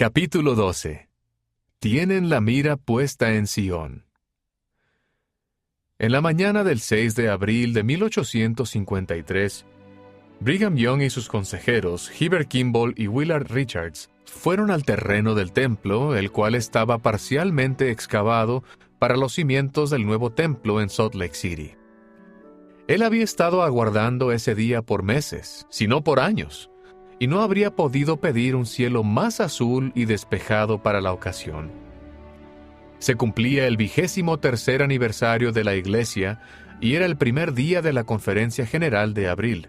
Capítulo 12. Tienen la mira puesta en Sion. En la mañana del 6 de abril de 1853, Brigham Young y sus consejeros, Heber Kimball y Willard Richards, fueron al terreno del templo, el cual estaba parcialmente excavado para los cimientos del nuevo templo en Salt Lake City. Él había estado aguardando ese día por meses, si no por años, y no habría podido pedir un cielo más azul y despejado para la ocasión. Se cumplía el 23º aniversario de la iglesia y era el primer día de la Conferencia General de abril.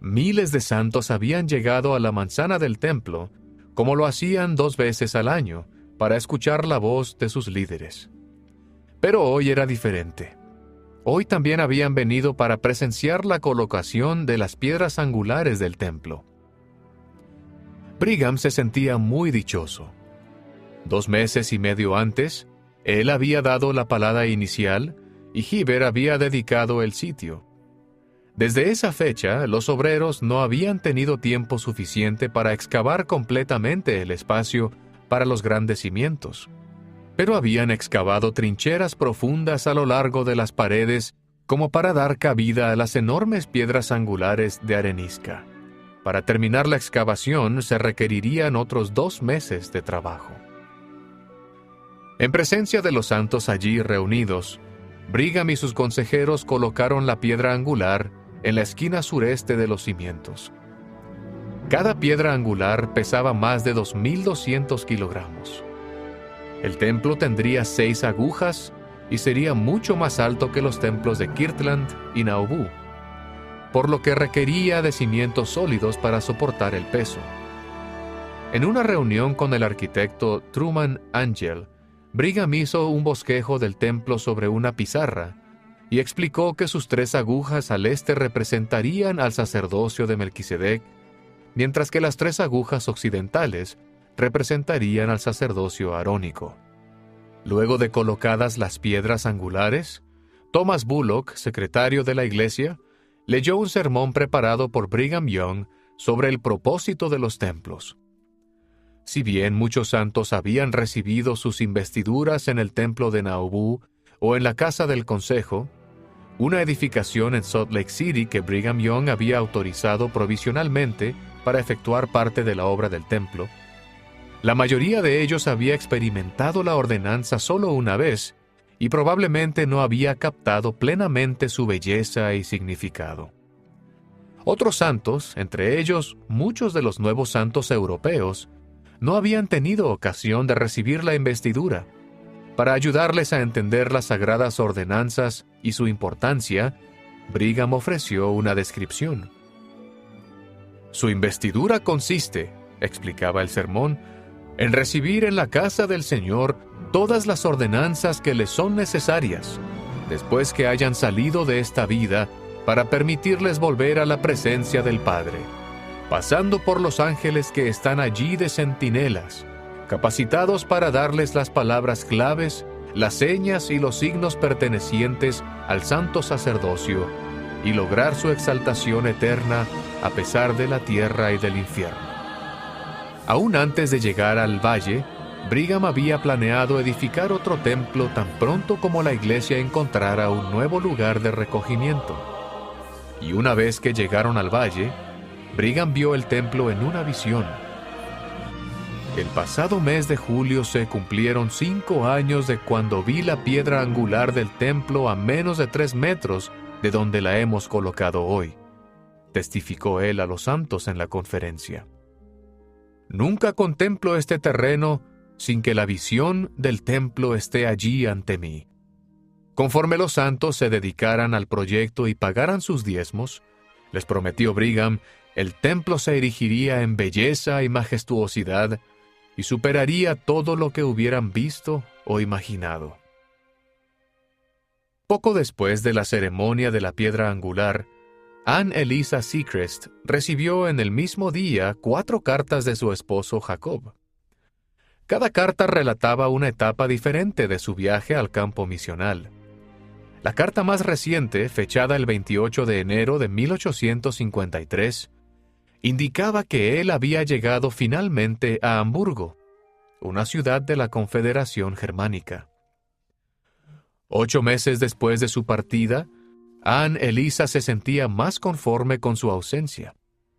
Miles de santos habían llegado a la manzana del templo, como lo hacían 2 veces al año, para escuchar la voz de sus líderes. Pero hoy era diferente. Hoy también habían venido para presenciar la colocación de las piedras angulares del templo. Brigham se sentía muy dichoso. 2 meses y medio antes, él había dado la palada inicial y Heber había dedicado el sitio. Desde esa fecha, los obreros no habían tenido tiempo suficiente para excavar completamente el espacio para los grandes cimientos, pero habían excavado trincheras profundas a lo largo de las paredes como para dar cabida a las enormes piedras angulares de arenisca. Para terminar la excavación se requerirían otros 2 meses de trabajo. En presencia de los santos allí reunidos, Brigham y sus consejeros colocaron la piedra angular en la esquina sureste de los cimientos. Cada piedra angular pesaba más de 2.200 kilogramos. El templo tendría 6 agujas y sería mucho más alto que los templos de Kirtland y Nauvoo, por lo que requería de cimientos sólidos para soportar el peso. En una reunión con el arquitecto Truman Angell, Brigham hizo un bosquejo del templo sobre una pizarra y explicó que sus 3 agujas al este representarían al sacerdocio de Melquisedec, mientras que las 3 agujas occidentales representarían al sacerdocio arónico. Luego de colocadas las piedras angulares, Thomas Bullock, secretario de la iglesia, leyó un sermón preparado por Brigham Young sobre el propósito de los templos. Si bien muchos santos habían recibido sus investiduras en el templo de Nauvoo o en la casa del consejo, una edificación en Salt Lake City que Brigham Young había autorizado provisionalmente para efectuar parte de la obra del templo, la mayoría de ellos había experimentado la ordenanza solo una vez y probablemente no había captado plenamente su belleza y significado. Otros santos, entre ellos muchos de los nuevos santos europeos, no habían tenido ocasión de recibir la investidura. Para ayudarles a entender las sagradas ordenanzas y su importancia, Brigham ofreció una descripción. Su investidura consiste, explicaba el sermón, en recibir en la casa del Señor todas las ordenanzas que les son necesarias, después que hayan salido de esta vida, para permitirles volver a la presencia del Padre, pasando por los ángeles que están allí de centinelas, capacitados para darles las palabras claves, las señas y los signos pertenecientes al santo sacerdocio, y lograr su exaltación eterna a pesar de la tierra y del infierno. Aún antes de llegar al valle, Brigham había planeado edificar otro templo tan pronto como la iglesia encontrara un nuevo lugar de recogimiento. Y una vez que llegaron al valle, Brigham vio el templo en una visión. El pasado mes de julio se cumplieron 5 años de cuando vi la piedra angular del templo a menos de 3 metros de donde la hemos colocado hoy, testificó él a los santos en la conferencia. Nunca contemplo este terreno sin que la visión del templo esté allí ante mí. Conforme los santos se dedicaran al proyecto y pagaran sus diezmos, les prometió Brigham, el templo se erigiría en belleza y majestuosidad y superaría todo lo que hubieran visto o imaginado. Poco después de la ceremonia de la piedra angular, Anne Eliza Sechrest recibió en el mismo día 4 cartas de su esposo Jacob. Cada carta relataba una etapa diferente de su viaje al campo misional. La carta más reciente, fechada el 28 de enero de 1853, indicaba que él había llegado finalmente a Hamburgo, una ciudad de la Confederación Germánica. 8 meses después de su partida, Anne Elisa se sentía más conforme con su ausencia.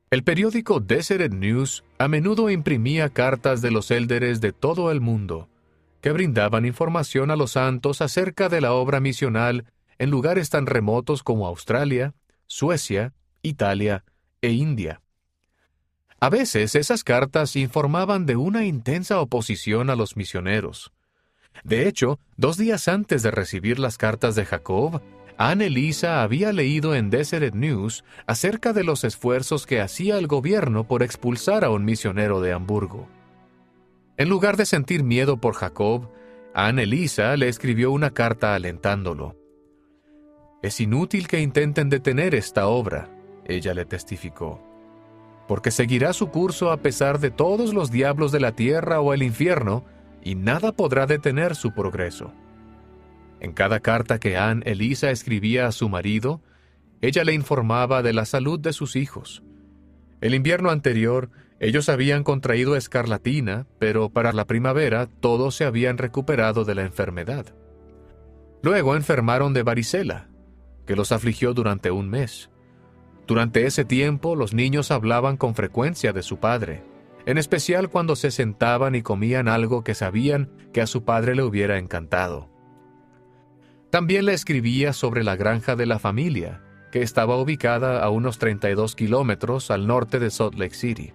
El periódico Deseret News a menudo imprimía cartas de los élderes de todo el mundo, que brindaban información a los santos acerca de la obra misional en lugares tan remotos como Australia, Suecia, Italia e India. A veces esas cartas informaban de una intensa oposición a los misioneros. De hecho, 2 días antes de recibir las cartas de Jacob, Anne Elisa había leído en Deseret News acerca de los esfuerzos que hacía el gobierno por expulsar a un misionero de Hamburgo. En lugar de sentir miedo por Jacob, Anne Elisa le escribió una carta alentándolo. «Es inútil que intenten detener esta obra», ella le testificó, «porque seguirá su curso a pesar de todos los diablos de la tierra o el infierno, y nada podrá detener su progreso». En cada carta que Anne Elisa escribía a su marido, ella le informaba de la salud de sus hijos. El invierno anterior, ellos habían contraído escarlatina, pero para la primavera todos se habían recuperado de la enfermedad. Luego enfermaron de varicela, que los afligió durante 1 mes. Durante ese tiempo, los niños hablaban con frecuencia de su padre, en especial cuando se sentaban y comían algo que sabían que a su padre le hubiera encantado. También le escribía sobre la granja de la familia, que estaba ubicada a unos 32 kilómetros al norte de Salt Lake City.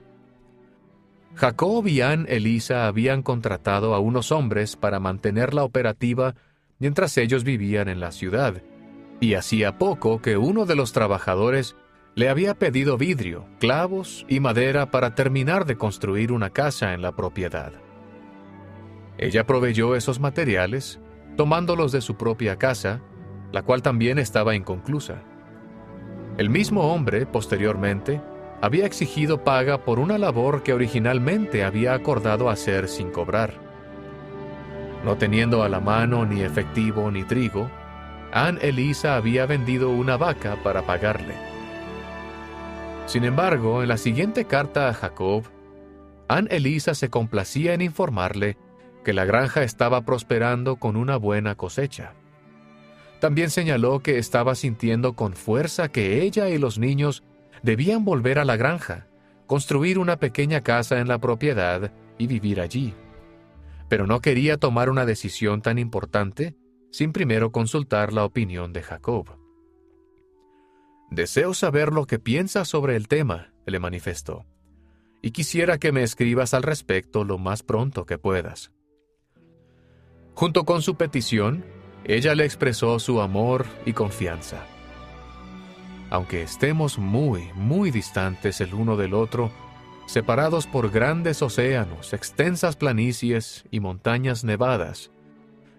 Jacob y Anne Elisa habían contratado a unos hombres para mantenerla operativa mientras ellos vivían en la ciudad, y hacía poco que uno de los trabajadores le había pedido vidrio, clavos y madera para terminar de construir una casa en la propiedad. Ella proveyó esos materiales, tomándolos de su propia casa, la cual también estaba inconclusa. El mismo hombre, posteriormente, había exigido paga por una labor que originalmente había acordado hacer sin cobrar. No teniendo a la mano ni efectivo ni trigo, Anne Elisa había vendido una vaca para pagarle. Sin embargo, en la siguiente carta a Jacob, Anne Elisa se complacía en informarle que la granja estaba prosperando con una buena cosecha. También señaló que estaba sintiendo con fuerza que ella y los niños debían volver a la granja, construir una pequeña casa en la propiedad y vivir allí. Pero no quería tomar una decisión tan importante sin primero consultar la opinión de Jacob. «Deseo saber lo que piensas sobre el tema», le manifestó, «y quisiera que me escribas al respecto lo más pronto que puedas». Junto con su petición, ella le expresó su amor y confianza. «Aunque estemos muy, muy distantes el uno del otro, separados por grandes océanos, extensas planicies y montañas nevadas,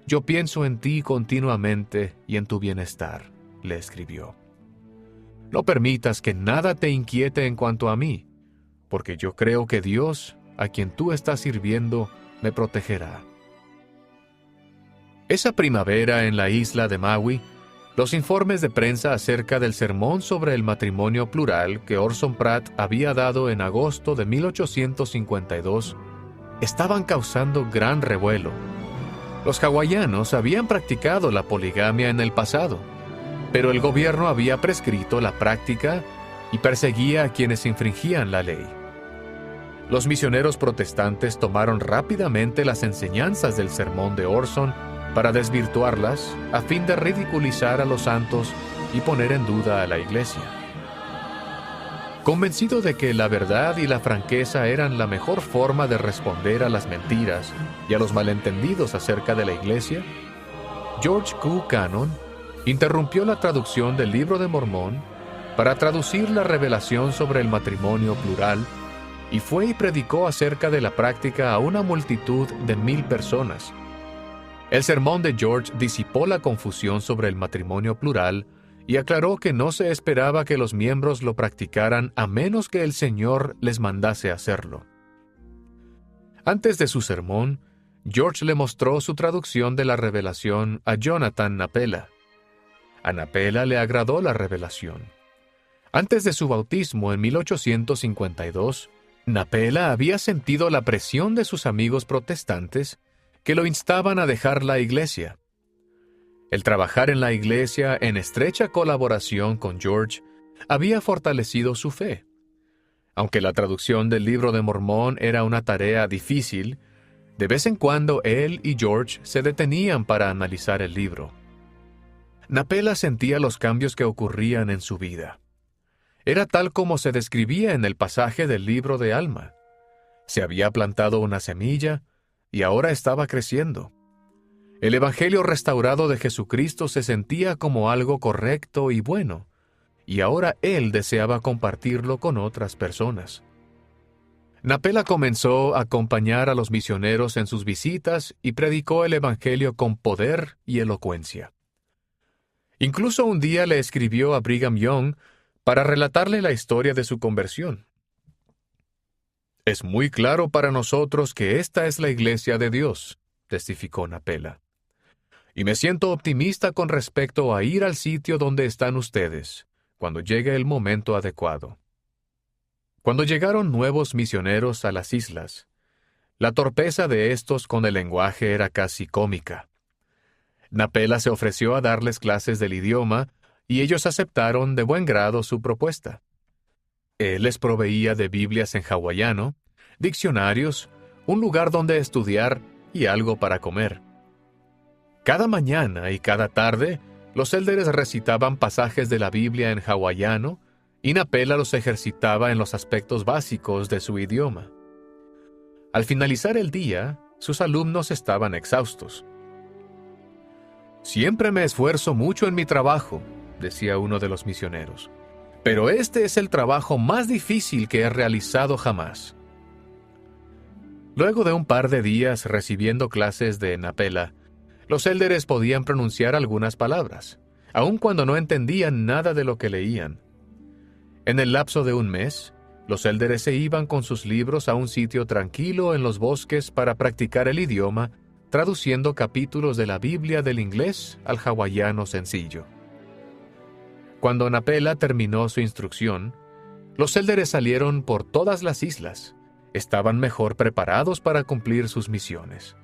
yo pienso en ti continuamente y en tu bienestar», le escribió. «No permitas que nada te inquiete en cuanto a mí, porque yo creo que Dios, a quien tú estás sirviendo, me protegerá». Esa primavera en la isla de Maui, los informes de prensa acerca del sermón sobre el matrimonio plural que Orson Pratt había dado en agosto de 1852 estaban causando gran revuelo. Los hawaianos habían practicado la poligamia en el pasado, pero el gobierno había prescrito la práctica y perseguía a quienes infringían la ley. Los misioneros protestantes tomaron rápidamente las enseñanzas del sermón de Orson para desvirtuarlas a fin de ridiculizar a los santos y poner en duda a la Iglesia. Convencido de que la verdad y la franqueza eran la mejor forma de responder a las mentiras y a los malentendidos acerca de la Iglesia, George Q. Cannon interrumpió la traducción del Libro de Mormón para traducir la revelación sobre el matrimonio plural y fue y predicó acerca de la práctica a una multitud de 1,000 personas. El sermón de George disipó la confusión sobre el matrimonio plural y aclaró que no se esperaba que los miembros lo practicaran a menos que el Señor les mandase hacerlo. Antes de su sermón, George le mostró su traducción de la revelación a Jonathan Napela. A Napela le agradó la revelación. Antes de su bautismo en 1852, Napela había sentido la presión de sus amigos protestantes que lo instaban a dejar la iglesia. El trabajar en la iglesia en estrecha colaboración con George había fortalecido su fe. Aunque la traducción del Libro de Mormón era una tarea difícil, de vez en cuando él y George se detenían para analizar el libro. Napela sentía los cambios que ocurrían en su vida. Era tal como se describía en el pasaje del libro de Alma. Se había plantado una semilla y ahora estaba creciendo. El Evangelio restaurado de Jesucristo se sentía como algo correcto y bueno, y ahora él deseaba compartirlo con otras personas. Napela comenzó a acompañar a los misioneros en sus visitas y predicó el Evangelio con poder y elocuencia. Incluso un día le escribió a Brigham Young para relatarle la historia de su conversión. «Es muy claro para nosotros que esta es la iglesia de Dios», testificó Napela. «Y me siento optimista con respecto a ir al sitio donde están ustedes, cuando llegue el momento adecuado». Cuando llegaron nuevos misioneros a las islas, la torpeza de estos con el lenguaje era casi cómica. Napela se ofreció a darles clases del idioma y ellos aceptaron de buen grado su propuesta. Él les proveía de Biblias en hawaiano, diccionarios, un lugar donde estudiar y algo para comer. Cada mañana y cada tarde, los élderes recitaban pasajes de la Biblia en hawaiano y Napela los ejercitaba en los aspectos básicos de su idioma. Al finalizar el día, sus alumnos estaban exhaustos. «Siempre me esfuerzo mucho en mi trabajo», decía uno de los misioneros, «pero este es el trabajo más difícil que he realizado jamás». Luego de un par de días recibiendo clases de Napela, los élderes podían pronunciar algunas palabras, aun cuando no entendían nada de lo que leían. En el lapso de un mes, los élderes se iban con sus libros a un sitio tranquilo en los bosques para practicar el idioma, traduciendo capítulos de la Biblia del inglés al hawaiano sencillo. Cuando Napela terminó su instrucción, los élderes salieron por todas las islas. Estaban mejor preparados para cumplir sus misiones.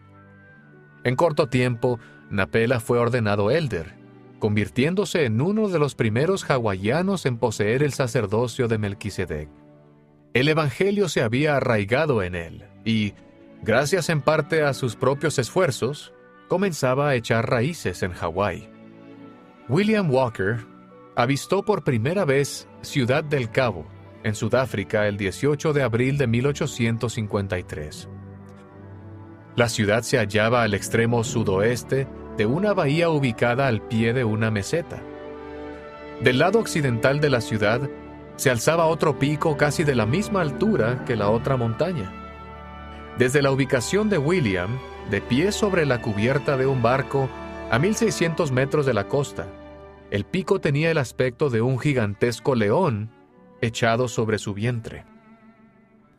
En corto tiempo, Napela fue ordenado élder, convirtiéndose en uno de los primeros hawaianos en poseer el sacerdocio de Melquisedec. El Evangelio se había arraigado en él y, gracias en parte a sus propios esfuerzos, comenzaba a echar raíces en Hawái. William Walker avistó por primera vez Ciudad del Cabo, en Sudáfrica, el 18 de abril de 1853. La ciudad se hallaba al extremo sudoeste de una bahía ubicada al pie de una meseta. Del lado occidental de la ciudad se alzaba otro pico casi de la misma altura que la otra montaña. Desde la ubicación de William, de pie sobre la cubierta de un barco a 1,600 metros de la costa, el pico tenía el aspecto de un gigantesco león echado sobre su vientre.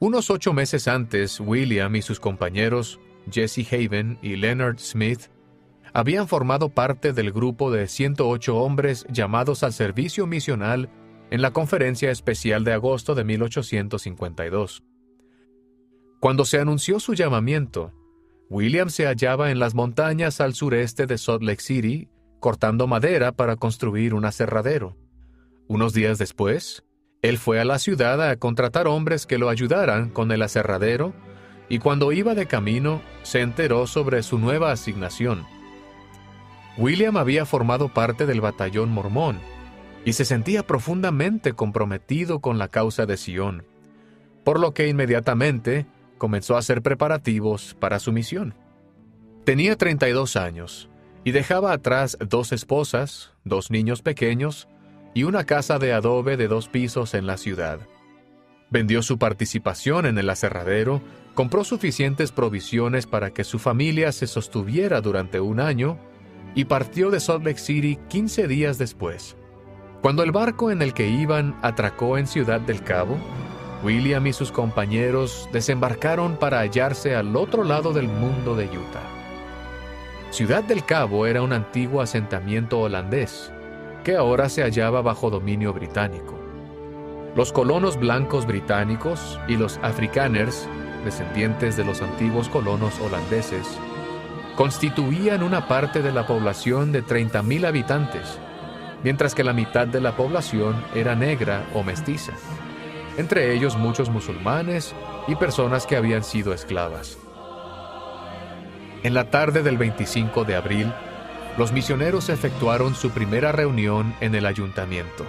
Unos 8 meses antes, William y sus compañeros, Jesse Haven y Leonard Smith, habían formado parte del grupo de 108 hombres llamados al servicio misional en la Conferencia Especial de agosto de 1852. Cuando se anunció su llamamiento, William se hallaba en las montañas al sureste de Salt Lake City, cortando madera para construir un aserradero. Unos días después, él fue a la ciudad a contratar hombres que lo ayudaran con el aserradero, y cuando iba de camino, se enteró sobre su nueva asignación. William había formado parte del batallón mormón y se sentía profundamente comprometido con la causa de Sion, por lo que inmediatamente comenzó a hacer preparativos para su misión. Tenía 32 años y dejaba atrás 2 esposas, 2 niños pequeños y una casa de adobe de 2 pisos en la ciudad. Vendió su participación en el aserradero, compró suficientes provisiones para que su familia se sostuviera durante un año y partió de Salt Lake City 15 días después. Cuando el barco en el que iban atracó en Ciudad del Cabo, William y sus compañeros desembarcaron para hallarse al otro lado del mundo de Utah. Ciudad del Cabo era un antiguo asentamiento holandés, que ahora se hallaba bajo dominio británico. Los colonos blancos británicos y los afrikaners, descendientes de los antiguos colonos holandeses, constituían una parte de la población de 30.000 habitantes, mientras que la mitad de la población era negra o mestiza, entre ellos muchos musulmanes y personas que habían sido esclavas. En la tarde del 25 de abril, los misioneros efectuaron su primera reunión en el ayuntamiento.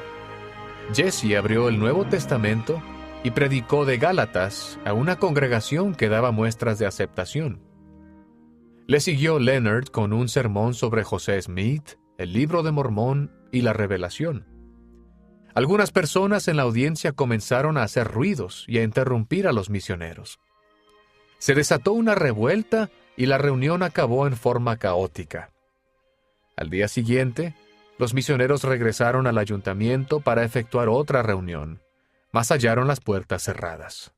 Jesse abrió el Nuevo Testamento y predicó de Gálatas a una congregación que daba muestras de aceptación. Le siguió Leonard con un sermón sobre José Smith, el Libro de Mormón y la Revelación. Algunas personas en la audiencia comenzaron a hacer ruidos y a interrumpir a los misioneros. Se desató una revuelta y la reunión acabó en forma caótica. Al día siguiente, los misioneros regresaron al ayuntamiento para efectuar otra reunión, mas hallaron las puertas cerradas.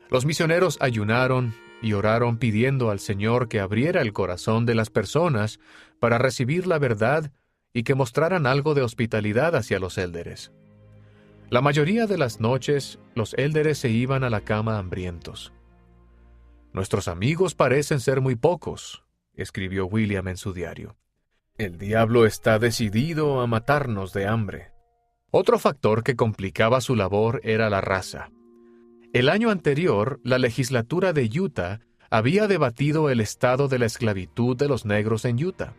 Los misioneros ayunaron y oraron pidiendo al Señor que abriera el corazón de las personas para recibir la verdad y que mostraran algo de hospitalidad hacia los élderes. La mayoría de las noches, los élderes se iban a la cama hambrientos. «Nuestros amigos parecen ser muy pocos», escribió William en su diario. «El diablo está decidido a matarnos de hambre». Otro factor que complicaba su labor era la raza. El año anterior, la legislatura de Utah había debatido el estado de la esclavitud de los negros en Utah.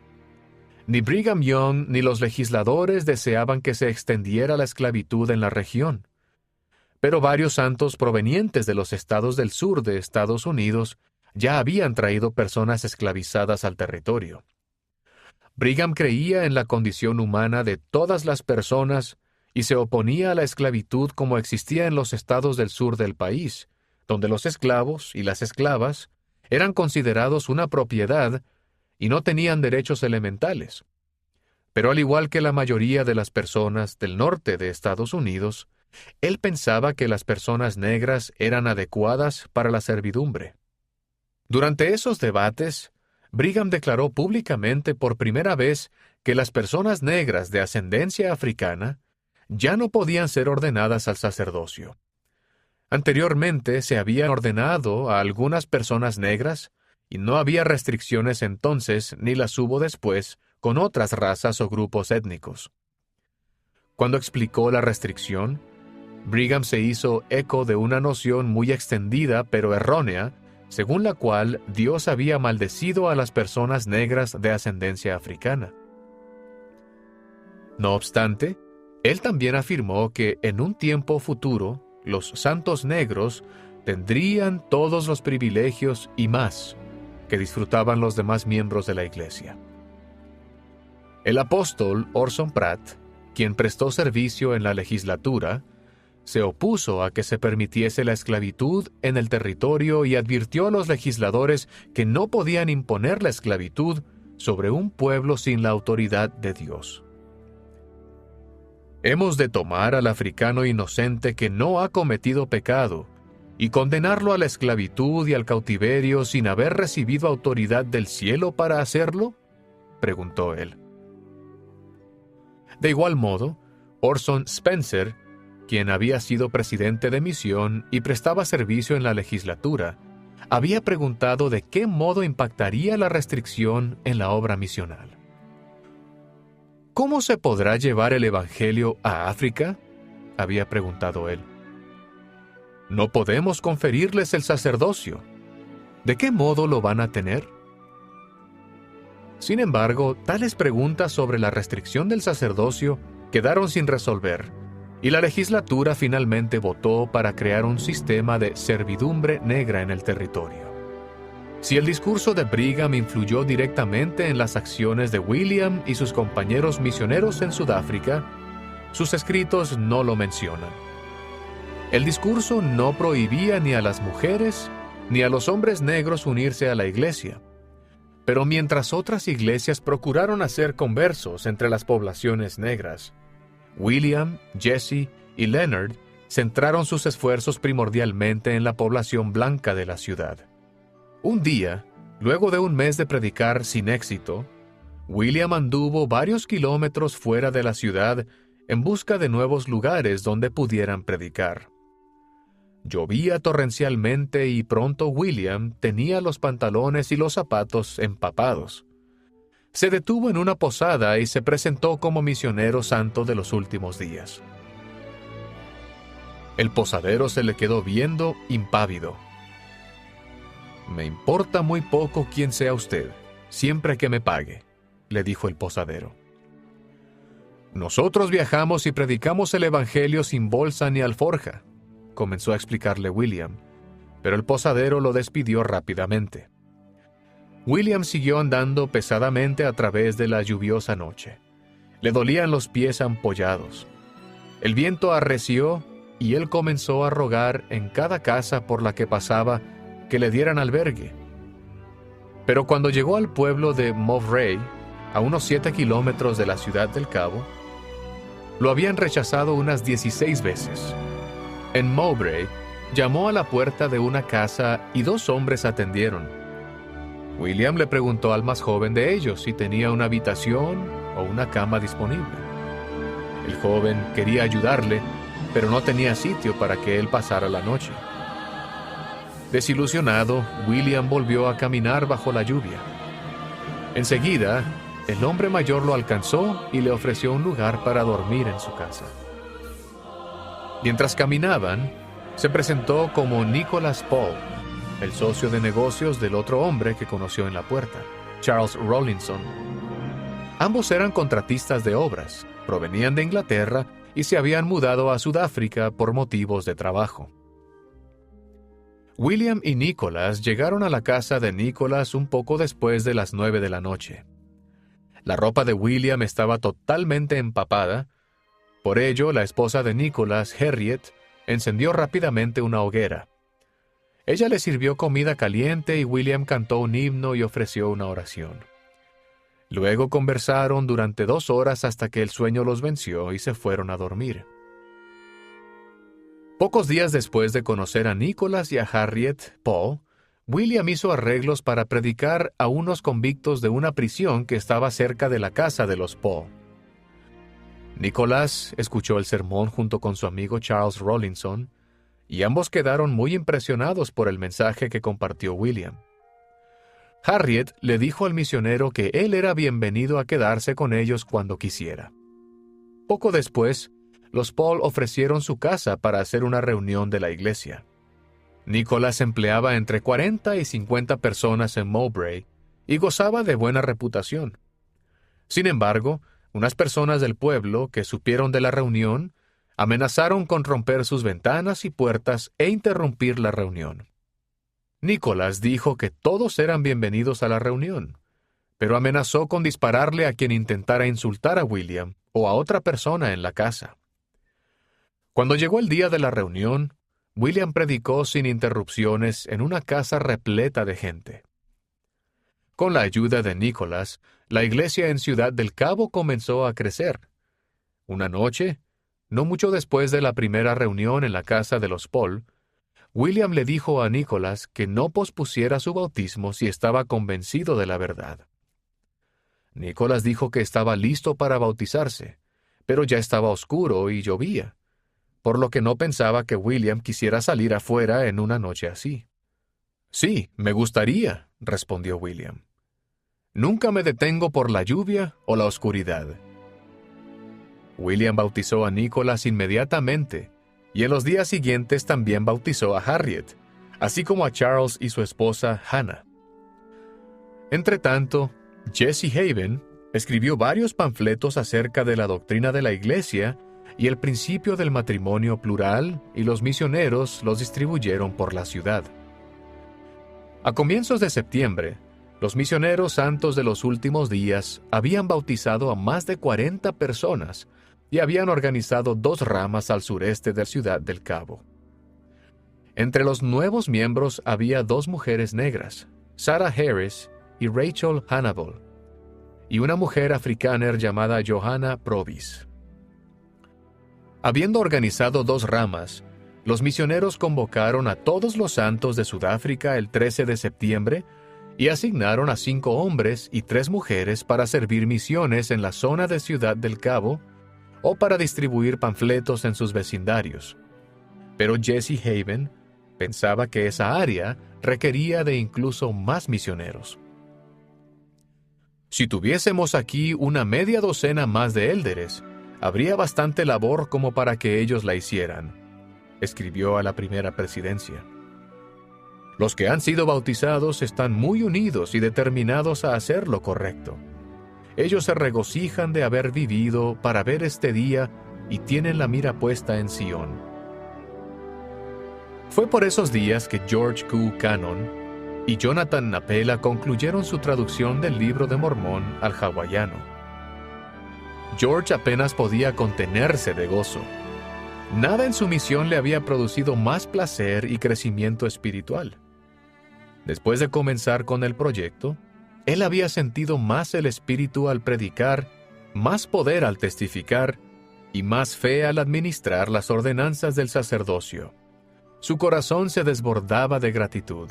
Ni Brigham Young ni los legisladores deseaban que se extendiera la esclavitud en la región. Pero varios santos provenientes de los estados del sur de Estados Unidos ya habían traído personas esclavizadas al territorio. Brigham creía en la condición humana de todas las personas y se oponía a la esclavitud como existía en los estados del sur del país, donde los esclavos y las esclavas eran considerados una propiedad y no tenían derechos elementales. Pero al igual que la mayoría de las personas del norte de Estados Unidos, él pensaba que las personas negras eran adecuadas para la servidumbre. Durante esos debates, Brigham declaró públicamente por primera vez que las personas negras de ascendencia africana ya no podían ser ordenadas al sacerdocio. Anteriormente se habían ordenado a algunas personas negras y no había restricciones entonces ni las hubo después con otras razas o grupos étnicos. Cuando explicó la restricción, Brigham se hizo eco de una noción muy extendida pero errónea, según la cual Dios había maldecido a las personas negras de ascendencia africana. No obstante, él también afirmó que en un tiempo futuro, los santos negros tendrían todos los privilegios y más que disfrutaban los demás miembros de la Iglesia. El apóstol Orson Pratt, quien prestó servicio en la legislatura, se opuso a que se permitiese la esclavitud en el territorio y advirtió a los legisladores que no podían imponer la esclavitud sobre un pueblo sin la autoridad de Dios. Hemos de tomar al africano inocente que no ha cometido pecado y condenarlo a la esclavitud y al cautiverio sin haber recibido autoridad del cielo para hacerlo, preguntó él. De igual modo, Orson Spencer, quien había sido presidente de misión y prestaba servicio en la legislatura, había preguntado de qué modo impactaría la restricción en la obra misional. ¿Cómo se podrá llevar el Evangelio a África?, había preguntado él. No podemos conferirles el sacerdocio. ¿De qué modo lo van a tener? Sin embargo, tales preguntas sobre la restricción del sacerdocio quedaron sin resolver, y la legislatura finalmente votó para crear un sistema de servidumbre negra en el territorio. Si el discurso de Brigham influyó directamente en las acciones de William y sus compañeros misioneros en Sudáfrica, sus escritos no lo mencionan. El discurso no prohibía ni a las mujeres ni a los hombres negros unirse a la iglesia. Pero mientras otras iglesias procuraron hacer conversos entre las poblaciones negras, William, Jesse y Leonard centraron sus esfuerzos primordialmente en la población blanca de la ciudad. Un día, luego de un mes de predicar sin éxito, William anduvo varios kilómetros fuera de la ciudad en busca de nuevos lugares donde pudieran predicar. Llovía torrencialmente y pronto William tenía los pantalones y los zapatos empapados. Se detuvo en una posada y se presentó como misionero santo de los últimos días. El posadero se le quedó viendo impávido. «Me importa muy poco quién sea usted, siempre que me pague», le dijo el posadero. «Nosotros viajamos y predicamos el evangelio sin bolsa ni alforja», comenzó a explicarle William, pero el posadero lo despidió rápidamente. William siguió andando pesadamente a través de la lluviosa noche. Le dolían los pies ampollados. El viento arreció y él comenzó a rogar en cada casa por la que pasaba que le dieran albergue. Pero cuando llegó al pueblo de Mowbray, a unos 7 kilómetros de la ciudad del Cabo, lo habían rechazado unas 16 veces. En Mowbray, llamó a la puerta de una casa y 2 hombres atendieron. William le preguntó al más joven de ellos si tenía una habitación o una cama disponible. El joven quería ayudarle, pero no tenía sitio para que él pasara la noche. Desilusionado, William volvió a caminar bajo la lluvia. Enseguida, el hombre mayor lo alcanzó y le ofreció un lugar para dormir en su casa. Mientras caminaban, se presentó como Nicholas Paul, el socio de negocios del otro hombre que conoció en la puerta, Charles Rawlinson. Ambos eran contratistas de obras, provenían de Inglaterra y se habían mudado a Sudáfrica por motivos de trabajo. William y Nicholas llegaron a la casa de Nicholas un poco después de las 9 de la noche. La ropa de William estaba totalmente empapada. Por ello, la esposa de Nicholas, Harriet, encendió rápidamente una hoguera. Ella le sirvió comida caliente y William cantó un himno y ofreció una oración. Luego conversaron durante 2 horas hasta que el sueño los venció y se fueron a dormir. Pocos días después de conocer a Nicholas y a Harriet Paul, William hizo arreglos para predicar a unos convictos de una prisión que estaba cerca de la casa de los Paul. Nicholas escuchó el sermón junto con su amigo Charles Rawlinson, y ambos quedaron muy impresionados por el mensaje que compartió William. Harriet le dijo al misionero que él era bienvenido a quedarse con ellos cuando quisiera. Poco después, los Paul ofrecieron su casa para hacer una reunión de la iglesia. Nicholas empleaba entre 40 y 50 personas en Mowbray y gozaba de buena reputación. Sin embargo, unas personas del pueblo que supieron de la reunión amenazaron con romper sus ventanas y puertas e interrumpir la reunión. Nicholas dijo que todos eran bienvenidos a la reunión, pero amenazó con dispararle a quien intentara insultar a William o a otra persona en la casa. Cuando llegó el día de la reunión, William predicó sin interrupciones en una casa repleta de gente. Con la ayuda de Nicholas, la iglesia en Ciudad del Cabo comenzó a crecer. Una noche, no mucho después de la primera reunión en la casa de los Paul, William le dijo a Nicholas que no pospusiera su bautismo si estaba convencido de la verdad. Nicholas dijo que estaba listo para bautizarse, pero ya estaba oscuro y llovía, por lo que no pensaba que William quisiera salir afuera en una noche así. «Sí, me gustaría», respondió William. «Nunca me detengo por la lluvia o la oscuridad». William bautizó a Nicholas inmediatamente, y en los días siguientes también bautizó a Harriet, así como a Charles y su esposa Hannah. Entretanto, Jesse Haven escribió varios panfletos acerca de la doctrina de la Iglesia y el principio del matrimonio plural, y los misioneros los distribuyeron por la ciudad. A comienzos de septiembre, los misioneros santos de los últimos días habían bautizado a más de 40 personas y habían organizado 2 ramas al sureste de Ciudad del Cabo. Entre los nuevos miembros había 2 mujeres negras, Sarah Harris y Rachel Hannibal, y una mujer africana llamada Johanna Provis. Habiendo organizado 2 ramas, los misioneros convocaron a todos los santos de Sudáfrica el 13 de septiembre y asignaron a 5 hombres y 3 mujeres para servir misiones en la zona de Ciudad del Cabo, o para distribuir panfletos en sus vecindarios. Pero Jesse Haven pensaba que esa área requería de incluso más misioneros. Si tuviésemos aquí una media docena más de élderes, habría bastante labor como para que ellos la hicieran, escribió a la primera presidencia. Los que han sido bautizados están muy unidos y determinados a hacer lo correcto. Ellos se regocijan de haber vivido para ver este día y tienen la mira puesta en Sion. Fue por esos días que George Q. Cannon y Jonathan Napela concluyeron su traducción del Libro de Mormón al hawaiano. George apenas podía contenerse de gozo. Nada en su misión le había producido más placer y crecimiento espiritual. Después de comenzar con el proyecto, él había sentido más el espíritu al predicar, más poder al testificar y más fe al administrar las ordenanzas del sacerdocio. Su corazón se desbordaba de gratitud.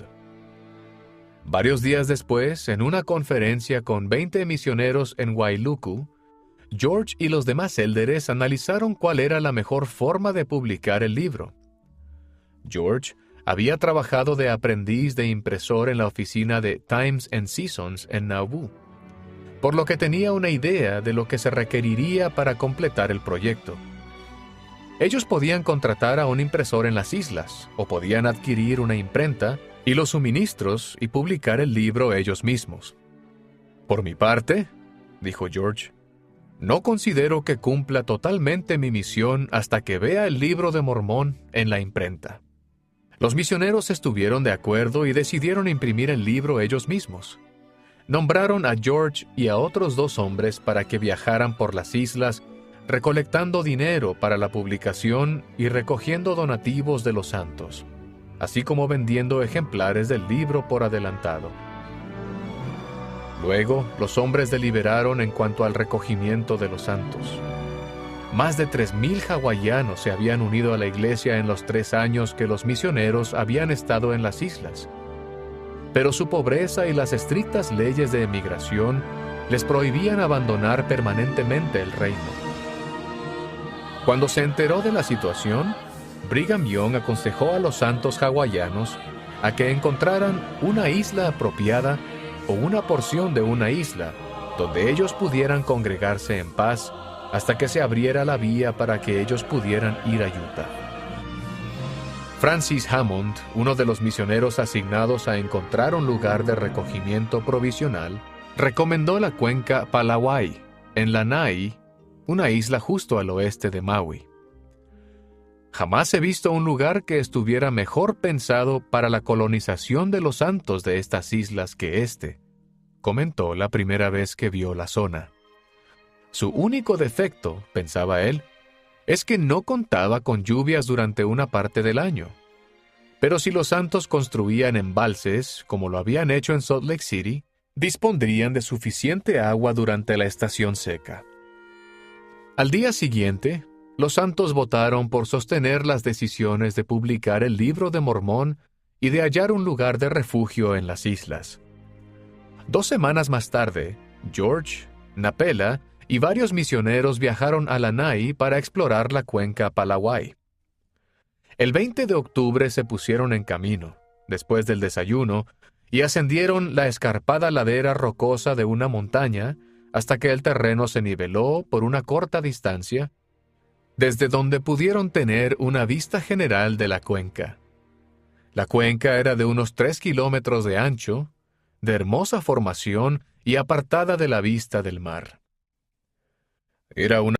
Varios días después, en una conferencia con 20 misioneros en Wailuku, George y los demás élderes analizaron cuál era la mejor forma de publicar el libro. George había trabajado de aprendiz de impresor en la oficina de Times and Seasons en Nauvoo, por lo que tenía una idea de lo que se requeriría para completar el proyecto. Ellos podían contratar a un impresor en las islas, o podían adquirir una imprenta y los suministros y publicar el libro ellos mismos. Por mi parte, dijo George, no considero que cumpla totalmente mi misión hasta que vea el Libro de Mormón en la imprenta. Los misioneros estuvieron de acuerdo y decidieron imprimir el libro ellos mismos. Nombraron a George y a otros 2 hombres para que viajaran por las islas, recolectando dinero para la publicación y recogiendo donativos de los santos, así como vendiendo ejemplares del libro por adelantado. Luego, los hombres deliberaron en cuanto al recogimiento de los santos. Más de 3,000 hawaianos se habían unido a la iglesia en los 3 años que los misioneros habían estado en las islas. Pero su pobreza y las estrictas leyes de emigración les prohibían abandonar permanentemente el reino. Cuando se enteró de la situación, Brigham Young aconsejó a los santos hawaianos a que encontraran una isla apropiada o una porción de una isla donde ellos pudieran congregarse en paz hasta que se abriera la vía para que ellos pudieran ir a Utah. Francis Hammond, uno de los misioneros asignados a encontrar un lugar de recogimiento provisional, recomendó la cuenca Palawai, en Lanai, una isla justo al oeste de Maui. Jamás he visto un lugar que estuviera mejor pensado para la colonización de los santos de estas islas que este, comentó la primera vez que vio la zona. Su único defecto, pensaba él, es que no contaba con lluvias durante una parte del año. Pero si los santos construían embalses, como lo habían hecho en Salt Lake City, dispondrían de suficiente agua durante la estación seca. Al día siguiente, los santos votaron por sostener las decisiones de publicar el Libro de Mormón y de hallar un lugar de refugio en las islas. 2 semanas más tarde, George, Napela y varios misioneros viajaron a Lanai para explorar la cuenca Palawai. El 20 de octubre se pusieron en camino, después del desayuno, y ascendieron la escarpada ladera rocosa de una montaña hasta que el terreno se niveló por una corta distancia, desde donde pudieron tener una vista general de la cuenca. La cuenca era de unos 3 kilómetros de ancho, de hermosa formación y apartada de la vista del mar. Era una